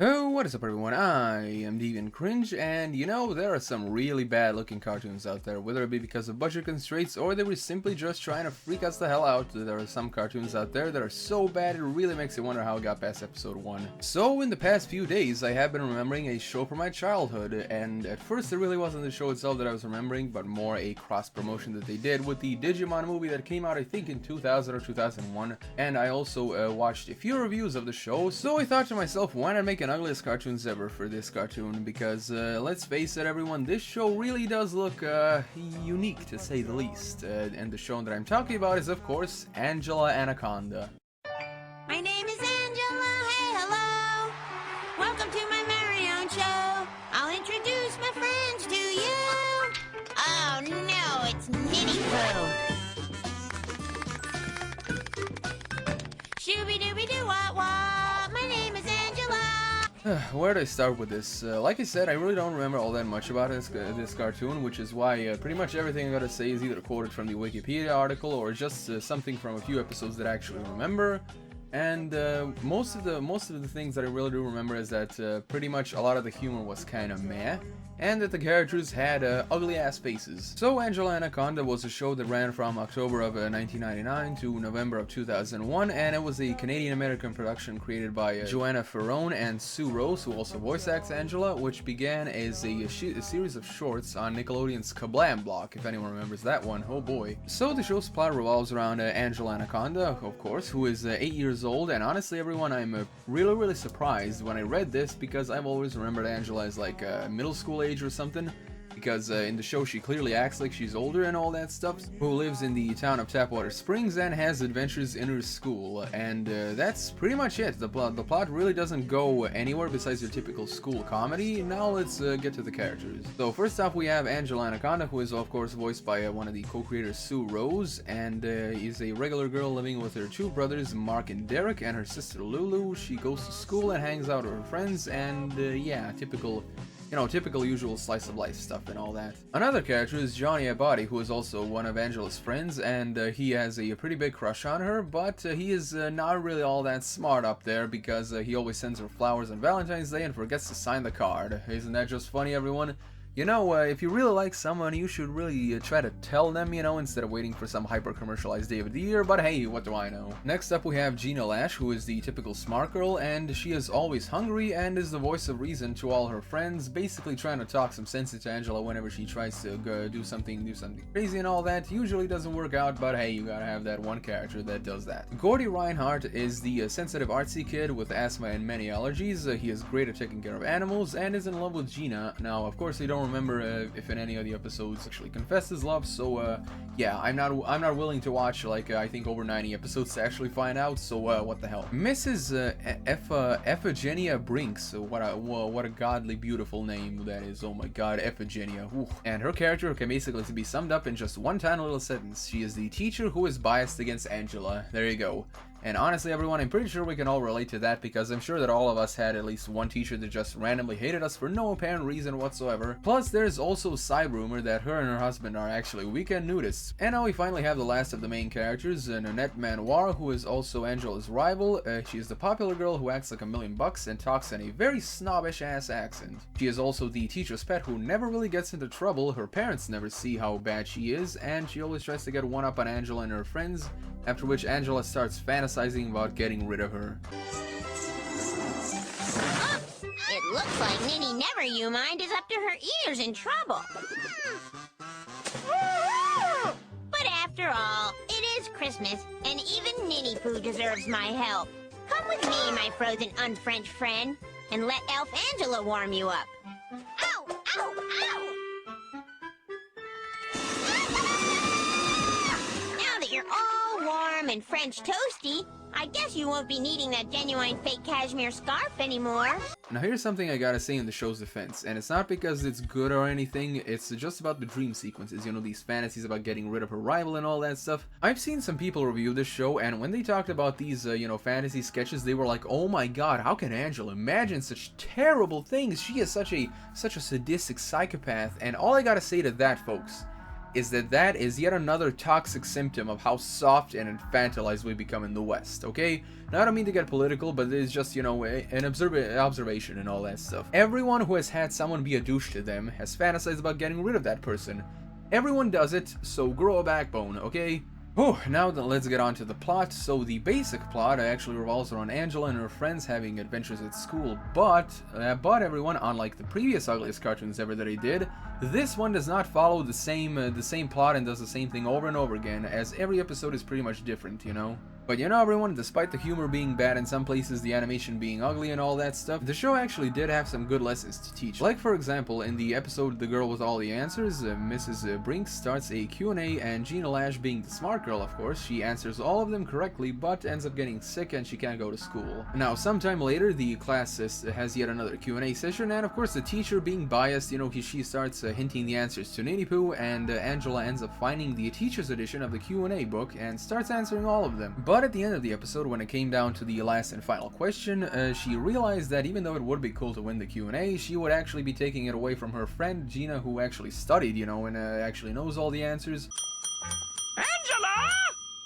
Oh, what is up everyone, I am Deviant Cringe, and you know, there are some really bad looking cartoons out there, whether it be because of budget constraints or they were simply just trying to freak us the hell out. There are some cartoons out there that are so bad it really makes you wonder how it got past episode 1. So in the past few days I have been remembering a show from my childhood, and at first it really wasn't the show itself that I was remembering, but more a cross promotion that they did with the Digimon movie that came out I think in 2000 or 2001, and I also watched a few reviews of the show, so I thought to myself, why not make an ugliest cartoons ever for this cartoon, because let's face it everyone, this show really does look unique to say the least, and the show that I'm talking about is of course Angela Anaconda. My name is Angela, hey hello, welcome to my very own show, I'll introduce my friends to you. Oh no, it's Nitty Poo. Shooby-dooby-doo-wah-wah, my name is Angela. Where do I start with this? Like I said, I really don't remember all that much about this cartoon, which is why pretty much everything I gotta say is either quoted from the Wikipedia article or just something from a few episodes that I actually remember. And most of the things that I really do remember is that pretty much a lot of the humor was kind of meh, and that the characters had ugly ass faces. So Angela Anaconda was a show that ran from October of 1999 to November of 2001, and it was a Canadian-American production created by Joanna Ferrone and Sue Rose, who also voice acts Angela, which began as a series of shorts on Nickelodeon's Kablam block, if anyone remembers that one, oh boy. So the show's plot revolves around Angela Anaconda, of course, who is 8 years old, and honestly everyone, I'm really surprised when I read this, because I've always remembered Angela as like middle school age or something, because in the show she clearly acts like she's older and all that stuff, who lives in the town of Tapwater Springs and has adventures in her school, and that's pretty much it. The plot really doesn't go anywhere besides your typical school comedy. Now let's get to the characters. So first off we have Angela Anaconda, who is of course voiced by one of the co-creators, Sue Rose, and is a regular girl living with her two brothers, Mark and Derek, and her sister Lulu. She goes to school and hangs out with her friends, and yeah, typical usual slice of life stuff and all that. Another character is Johnny Abadi, who is also one of Angela's friends, and he has a pretty big crush on her, but he is not really all that smart up there, because he always sends her flowers on Valentine's Day and forgets to sign the card. Isn't that just funny, everyone? You know, if you really like someone, you should really try to tell them, you know, instead of waiting for some hyper-commercialized day of the year, but hey, what do I know? Next up we have Gina Lash, who is the typical smart girl, and she is always hungry and is the voice of reason to all her friends, basically trying to talk some sense into Angela whenever she tries to do something crazy and all that. Usually doesn't work out, but hey, you gotta have that one character that does that. Gordy Reinhardt is the sensitive artsy kid with asthma and many allergies. He is great at taking care of animals and is in love with Gina. Now, of course, they don't remember if in any of the episodes actually confessed his love, so yeah, I'm not willing to watch like I think over 90 episodes to actually find out, so what the hell. Mrs. Ephigenia Brinks, what a godly beautiful name that is, oh my god, Ephigenia. Ooh. And her character can basically be summed up in just one tiny little sentence: she is the teacher who is biased against Angela. There you go. And honestly everyone, I'm pretty sure we can all relate to that, because I'm sure that all of us had at least one teacher that just randomly hated us for no apparent reason whatsoever. Plus there's also a side rumor that her and her husband are actually weekend nudists. And now we finally have the last of the main characters, Nanette Manoir, who is also Angela's rival. She is the popular girl who acts like $1,000,000 and talks in a very snobbish ass accent. She is also the teacher's pet who never really gets into trouble, her parents never see how bad she is, and she always tries to get one up on Angela and her friends, after which Angela starts fantasizing about getting rid of her. It looks like Ninny Never You Mind is up to her ears in trouble. But after all, it is Christmas, and even Ninny Poo deserves my help. Come with me, my frozen un-French friend, and let Elf Angela warm you up. Ow! Ow! Ow! Now that you're all warm and French toasty, I guess you won't be needing that genuine fake cashmere scarf anymore. Now here's something I gotta say in the show's defense, and it's not because it's good or anything, it's just about the dream sequences, you know, these fantasies about getting rid of her rival and all that stuff. I've seen some people review this show, and when they talked about these, you know, fantasy sketches, they were like, oh my god, how can Angela imagine such terrible things? She is such a sadistic psychopath, and all I gotta say to that, folks, is that that is yet another toxic symptom of how soft and infantilized we become in the West, okay? Now, I don't mean to get political, but it's just, you know, an observation and all that stuff. Everyone who has had someone be a douche to them has fantasized about getting rid of that person. Everyone does it, so grow a backbone, okay? Oh, now then let's get on to the plot. So the basic plot actually revolves around Angela and her friends having adventures at school, but everyone, unlike the previous Ugliest cartoons ever that I did, this one does not follow the same plot and does the same thing over and over again, as every episode is pretty much different, you know? But you know, everyone, despite the humor being bad in some places, the animation being ugly and all that stuff, the show actually did have some good lessons to teach. Like, for example, in the episode The Girl with All the Answers, Mrs. Brinks starts a Q&A, and Gina Lash, being the smart girl, of course, she answers all of them correctly, but ends up getting sick and she can't go to school. Now, sometime later, the class has yet another Q&A session, and of course, the teacher, being biased, you know, she starts hinting the answers to Ninny Poo, and Angela ends up finding the teacher's edition of the Q&A book and starts answering all of them. But at the end of the episode, when it came down to the last and final question, she realized that even though it would be cool to win the Q&A, she would actually be taking it away from her friend Gina, who actually studied, you know, and actually knows all the answers. Angela!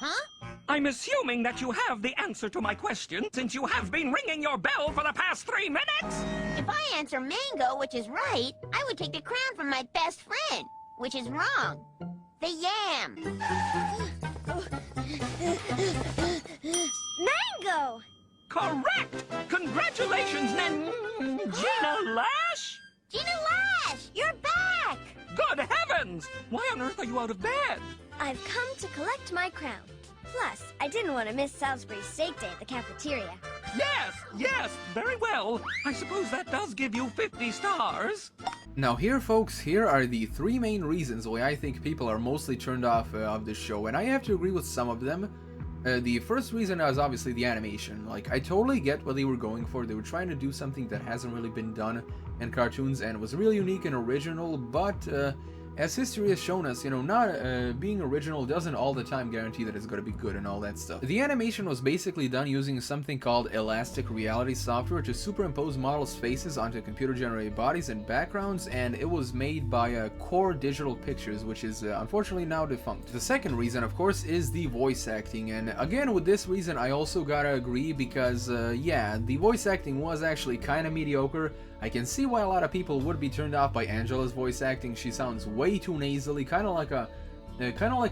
Huh? I'm assuming that you have the answer to my question, since you have been ringing your bell for the past 3 minutes. If I answer mango, which is right, I would take the crown from my best friend, which is wrong. The yam. Mango! Correct! Congratulations, Gina Lash! Gina Lash, you're back! Good heavens! Why on earth are you out of bed? I've come to collect my crown. Plus, I didn't want to miss Salisbury's steak day at the cafeteria. Yes, very well. I suppose that does give you 50 stars. Now here, folks, here are the 3 main reasons why I think people are mostly turned off of this show, and I have to agree with some of them. The first reason is obviously the animation. Like, I totally get what they were going for. They were trying to do something that hasn't really been done in cartoons and was really unique and original, but as history has shown us, you know, not being original doesn't all the time guarantee that it's going to be good and all that stuff. The animation was basically done using something called elastic reality software to superimpose models' faces onto computer-generated bodies and backgrounds, and it was made by Core Digital Pictures, which is unfortunately now defunct. The second reason, of course, is the voice acting, and again, with this reason, I also gotta agree because, yeah, the voice acting was actually kind of mediocre. I can see why a lot of people would be turned off by Angela's voice acting. She sounds way too nasally, kind of like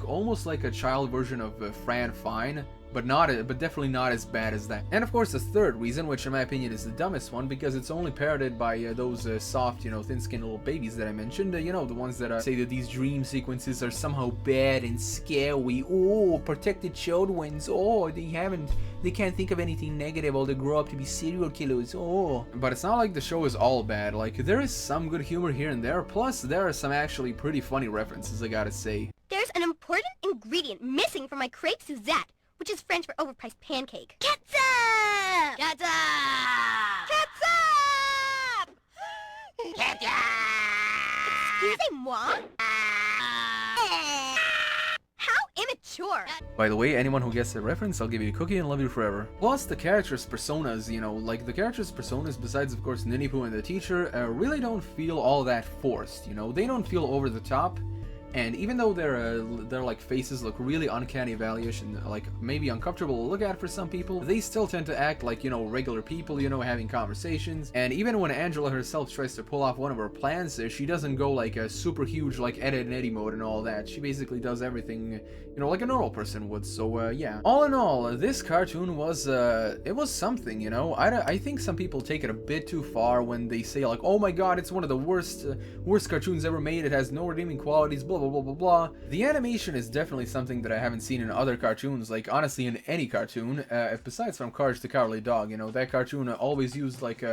almost like a child version of Fran Fine, but definitely not as bad as that. And of course, the third reason, which in my opinion is the dumbest one, because it's only parroted by those soft, you know, thin-skinned little babies that I mentioned. You know, the ones that say that these dream sequences are somehow bad and scary. Oh, protected children's. Oh, they can't think of anything negative, or they grow up to be serial killers. Oh. But it's not like the show is all bad. Like, there is some good humor here and there, plus there are some actually pretty funny references, I gotta say. There's an important ingredient missing from my crepe Suzette, which is French for overpriced pancake. Ketchup! Ketchup! Ketchup! Ketchup! Excusez-moi? How immature! By the way, anyone who gets the reference, I'll give you a cookie and love you forever. Plus, the characters' personas, you know, like the characters' personas, besides of course Ninny Poo and the teacher, really don't feel all that forced, you know? They don't feel over the top. And even though their like faces look really uncanny valley-ish and like maybe uncomfortable to look at for some people, they still tend to act like, you know, regular people, you know, having conversations. And even when Angela herself tries to pull off one of her plans, she doesn't go like a super huge like Ed, Edd n Eddy mode and all that. She basically does everything, you know, like a normal person would. So yeah. All in all, this cartoon was it was something, you know. I think some people take it a bit too far when they say like, oh my god, it's one of the worst cartoons ever made. It has no redeeming qualities, blah blah blah blah blah. The animation is definitely something that I haven't seen in other cartoons, like honestly in any cartoon, besides from Courage the Cowardly Dog. You know, that cartoon always used like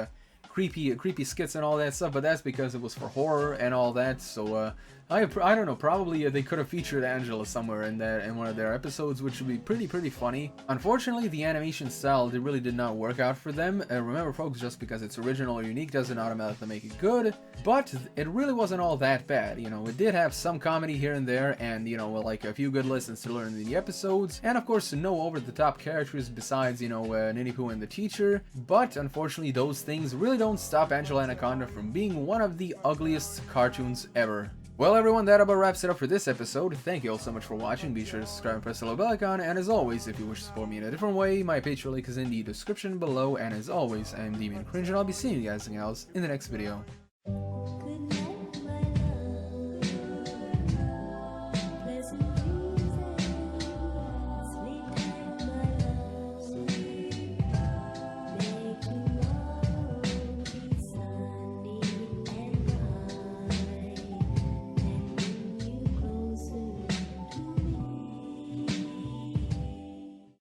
creepy skits and all that stuff, but that's because it was for horror and all that. So I don't know, probably they could have featured Angela somewhere in one of their episodes, which would be pretty funny. Unfortunately, the animation style really did not work out for them. Remember, folks, just because it's original or unique doesn't automatically make it good, but it really wasn't all that bad. You know, it did have some comedy here and there, and you know, like a few good lessons to learn in the episodes, and of course no over-the-top characters besides, you know, Ninny Poo and the teacher. But unfortunately, those things really don't stop Angela Anaconda from being one of the ugliest cartoons ever. Well everyone, that about wraps it up for this episode. Thank you all so much for watching. Be sure to subscribe and press the little bell icon, and as always, if you wish to support me in a different way, my Patreon link is in the description below, and as always, I am Demon Cringe, and I'll be seeing you guys in the next video.